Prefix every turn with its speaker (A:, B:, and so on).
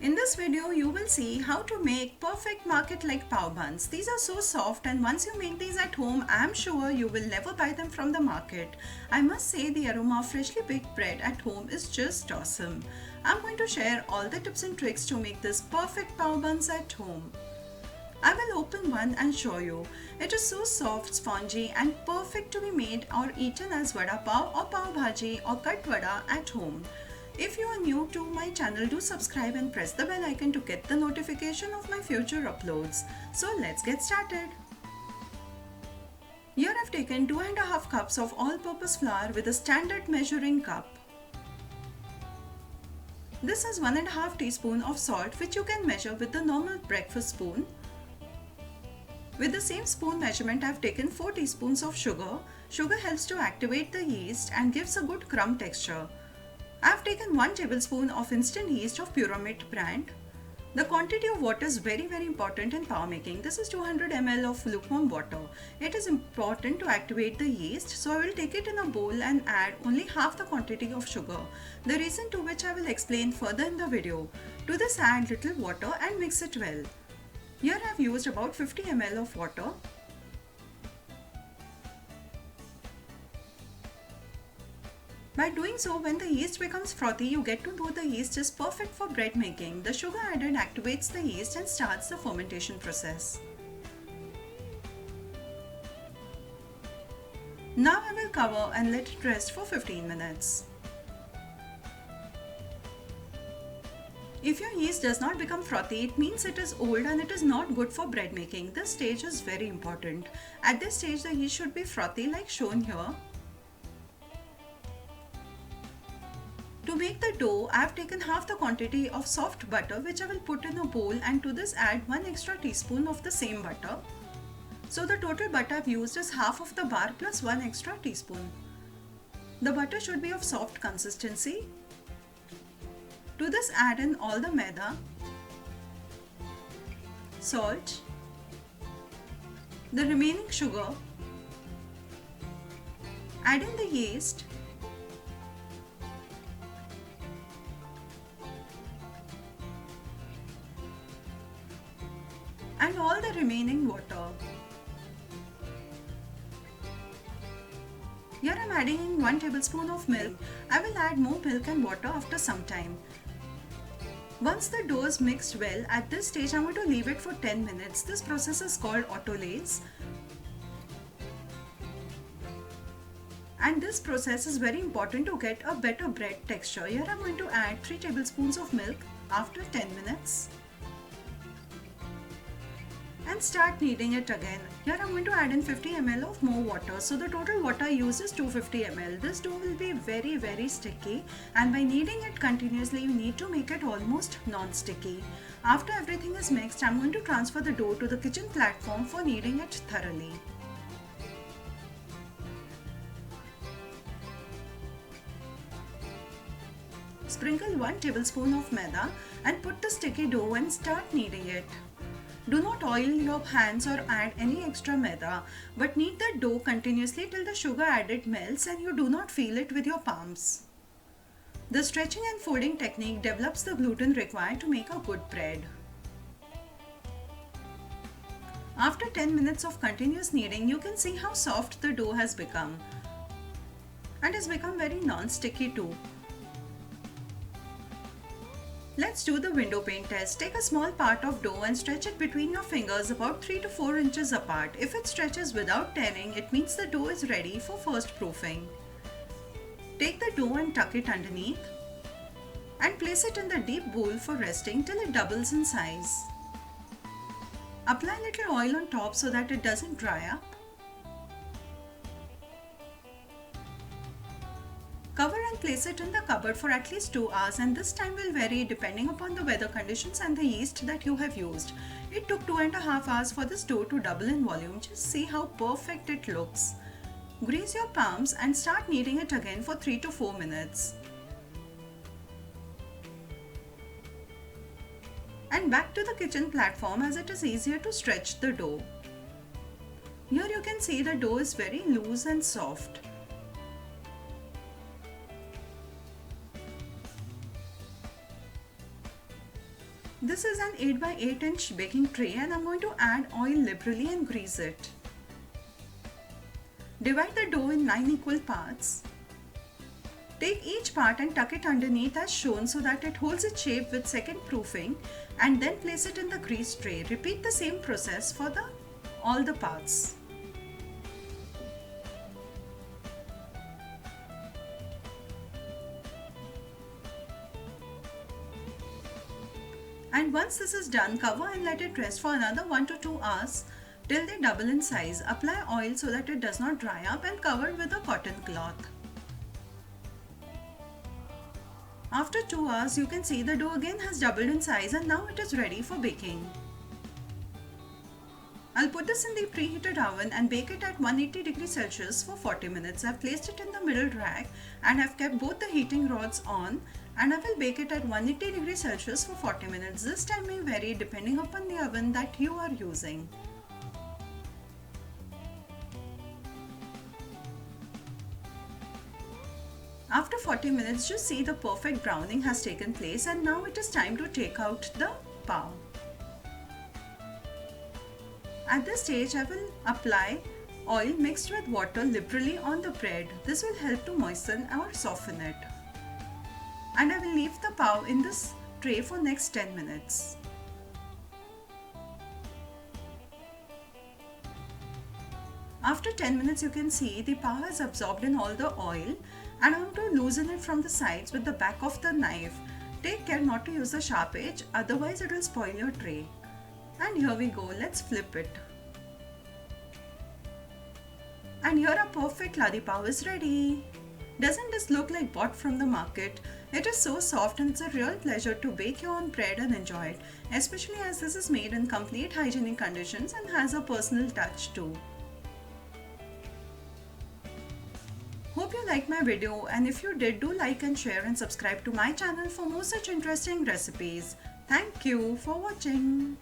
A: In this video, you will see how to make perfect market-like pav buns. These are so soft, and once you make these at home, I am sure you will never buy them from the market. I must say the aroma of freshly baked bread at home is just awesome. I'm going to share all the tips and tricks to make this perfect pav buns at home. I will open one and show you. It is so soft, spongy and perfect to be made or eaten as vada pav or pav bhaji or cut vada at home. If you are new to my channel, do subscribe and press the bell icon to get the notification of my future uploads. So let's get started. Here I've taken 2.5 cups of all-purpose flour with a standard measuring cup. This is 1.5 teaspoon of salt, which you can measure with the normal breakfast spoon. With the same spoon measurement, I've taken 4 teaspoons of sugar. Sugar helps to activate the yeast and gives a good crumb texture. I've taken 1 tablespoon of instant yeast of Puromit brand. The quantity of water is very important in pav making. This is 200 ml of lukewarm water. It is important to activate the yeast, so I will take it in a bowl and add only half the quantity of sugar. The reason to which I will explain further in the video. To this add little water and mix it well. Here I have used about 50 ml of water. By doing so, when the yeast becomes frothy, you get to know the yeast is perfect for bread making. The sugar added activates the yeast and starts the fermentation process. Now I will cover and let it rest for 15 minutes. If your yeast does not become frothy, it means it is old and it is not good for bread making. This stage is very important. At this stage, the yeast should be frothy like shown here. To make the dough, I have taken half the quantity of soft butter, which I will put in a bowl, and to this add 1 extra teaspoon of the same butter. So the total butter I have used is half of the bar plus 1 extra teaspoon. The butter should be of soft consistency. To this add in all the maida, salt, the remaining sugar, add in the yeast, and all the remaining water. Here I am adding in 1 tablespoon of milk. I will add more milk and water after some time. Once the dough is mixed well, at this stage I am going to leave it for 10 minutes. This process is called autolyse. And this process is very important to get a better bread texture. Here I am going to add 3 tablespoons of milk after 10 minutes. And start kneading it again. Here I am going to add in 50 ml of more water. So the total water used is 250 ml. This dough will be very sticky, and by kneading it continuously you need to make it almost non-sticky. After everything is mixed, I am going to transfer the dough to the kitchen platform for kneading it thoroughly. Sprinkle 1 tablespoon of maida and put the sticky dough and start kneading it. Do not oil your hands or add any extra maida, but knead the dough continuously till the sugar added melts and you do not feel it with your palms. The stretching and folding technique develops the gluten required to make a good bread. After 10 minutes of continuous kneading, you can see how soft the dough has become and has become very non-sticky too. Let's do the window pane test. Take a small part of dough and stretch it between your fingers about 3 to 4 inches apart. If it stretches without tearing, it means the dough is ready for first proofing. Take the dough and tuck it underneath and place it in the deep bowl for resting till it doubles in size. Apply little oil on top so that it doesn't dry up. Cover and place it in the cupboard for at least 2 hours, and this time will vary depending upon the weather conditions and the yeast that you have used. It took 2.5 hours for this dough to double in volume. Just see how perfect it looks. Grease your palms and start kneading it again for 3 to 4 minutes. And back to the kitchen platform, as it is easier to stretch the dough. Here you can see the dough is very loose and soft. This is an 8 by 8 inch baking tray and I'm going to add oil liberally and grease it. Divide the dough in 9 equal parts. Take each part and tuck it underneath as shown so that it holds its shape with second proofing, and then place it in the greased tray. Repeat the same process for all the parts. And once this is done, cover and let it rest for another 1 to 2 hours till they double in size. Apply oil so that it does not dry up and cover with a cotton cloth. After 2 hours, you can see the dough again has doubled in size and now it is ready for baking. I'll put this in the preheated oven and bake it at 180 degrees Celsius for 40 minutes. I've placed it in the middle rack and I've kept both the heating rods on, and I will bake it at 180 degrees Celsius for 40 minutes. This time may vary depending upon the oven that you are using. After 40 minutes, you see the perfect browning has taken place, and now it is time to take out the pav. At this stage, I will apply oil mixed with water liberally on the bread. This will help to moisten or soften it. And I will leave the pav in this tray for next 10 minutes. After 10 minutes, you can see the pav has absorbed in all the oil, and I want to loosen it from the sides with the back of the knife. Take care not to use the sharp edge, otherwise it will spoil your tray. And here we go, let's flip it. And here our perfect laddi pav is ready. Doesn't this look like bought from the market? It is so soft and it's a real pleasure to bake your own bread and enjoy it, especially as this is made in complete hygienic conditions and has a personal touch too. Hope you liked my video, and if you did, do like and share and subscribe to my channel for more such interesting recipes. Thank you for watching.